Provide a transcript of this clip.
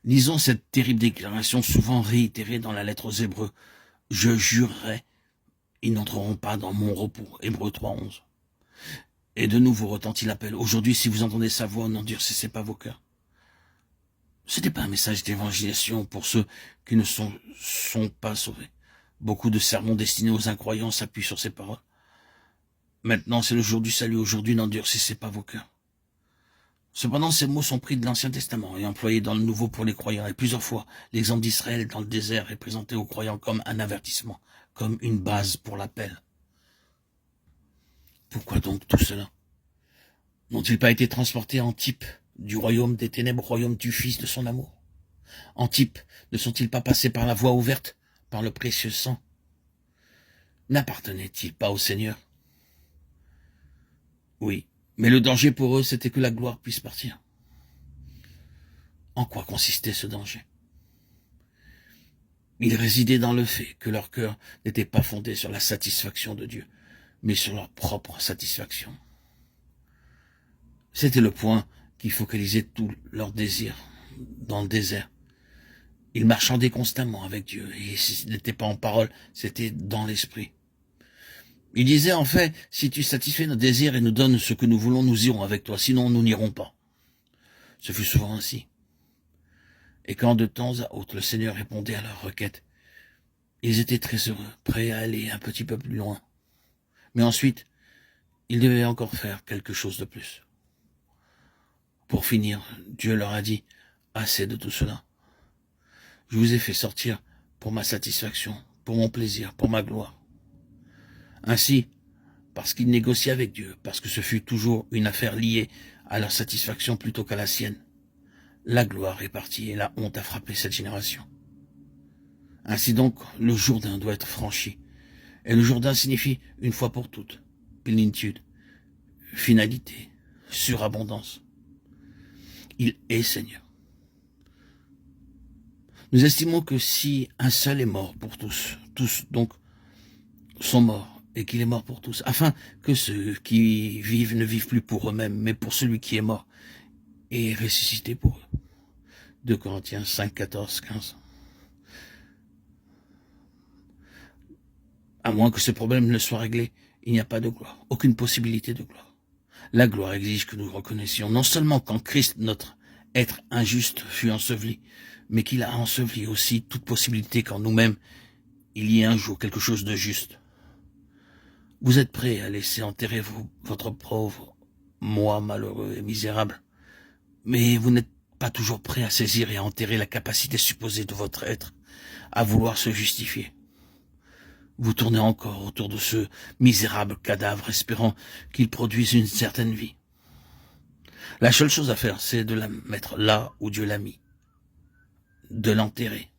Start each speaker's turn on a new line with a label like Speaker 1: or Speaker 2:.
Speaker 1: Lisons cette terrible déclaration souvent réitérée dans la lettre aux Hébreux. Je jurerai, ils n'entreront pas dans mon repos. Hébreux 3:11. Et de nouveau retentit l'appel. Aujourd'hui, si vous entendez sa voix, n'endurcissez pas vos cœurs. Ce n'est pas un message d'évangélisation pour ceux qui ne sont pas sauvés. Beaucoup de sermons destinés aux incroyants s'appuient sur ces paroles. Maintenant, c'est le jour du salut. Aujourd'hui, n'endurcissez pas vos cœurs. Cependant, ces mots sont pris de l'Ancien Testament et employés dans le Nouveau pour les croyants. Et plusieurs fois, l'exemple d'Israël dans le désert est présenté aux croyants comme un avertissement, comme une base pour l'appel. Pourquoi donc tout cela? N'ont-ils pas été transportés en type du royaume des ténèbres au royaume du Fils de son amour? En type, ne sont-ils pas passés par la voie ouverte, par le précieux sang? N'appartenaient-ils pas au Seigneur? Oui, mais le danger pour eux, c'était que la gloire puisse partir. En quoi consistait ce danger? Il résidait dans le fait que leur cœur n'était pas fondé sur la satisfaction de Dieu, mais sur leur propre satisfaction. C'était le point qui focalisait tout leur désir dans le désert. Ils marchandaient constamment avec Dieu, et ce n'était pas en parole, c'était dans l'esprit. Il disait en fait, si tu satisfais nos désirs et nous donnes ce que nous voulons, nous irons avec toi, sinon nous n'irons pas. Ce fut souvent ainsi. Et quand de temps à autre le Seigneur répondait à leurs requêtes, ils étaient très heureux, prêts à aller un petit peu plus loin. Mais ensuite, ils devaient encore faire quelque chose de plus. Pour finir, Dieu leur a dit, assez de tout cela. Je vous ai fait sortir pour ma satisfaction, pour mon plaisir, pour ma gloire. Ainsi, parce qu'ils négociaient avec Dieu, parce que ce fut toujours une affaire liée à leur satisfaction plutôt qu'à la sienne, la gloire est partie et la honte a frappé cette génération. Ainsi donc, le Jourdain doit être franchi. Et le Jourdain signifie une fois pour toutes, plénitude, finalité, surabondance. Il est Seigneur. Nous estimons que si un seul est mort pour tous donc sont morts, et qu'il est mort pour tous, afin que ceux qui vivent ne vivent plus pour eux-mêmes, mais pour celui qui est mort et ressuscité pour eux. 2 Corinthiens 5, 14, 15. À moins que ce problème ne soit réglé, il n'y a pas de gloire, aucune possibilité de gloire. La gloire exige que nous reconnaissions non seulement qu'en Christ notre être injuste fut enseveli, mais qu'il a enseveli aussi toute possibilité qu'en nous-mêmes il y ait un jour quelque chose de juste. Vous êtes prêts à laisser enterrer votre pauvre moi malheureux et misérable, mais vous n'êtes pas toujours prêt à saisir et à enterrer la capacité supposée de votre être à vouloir se justifier. Vous tournez encore autour de ce misérable cadavre espérant qu'il produise une certaine vie. La seule chose à faire, c'est de la mettre là où Dieu l'a mis, de l'enterrer.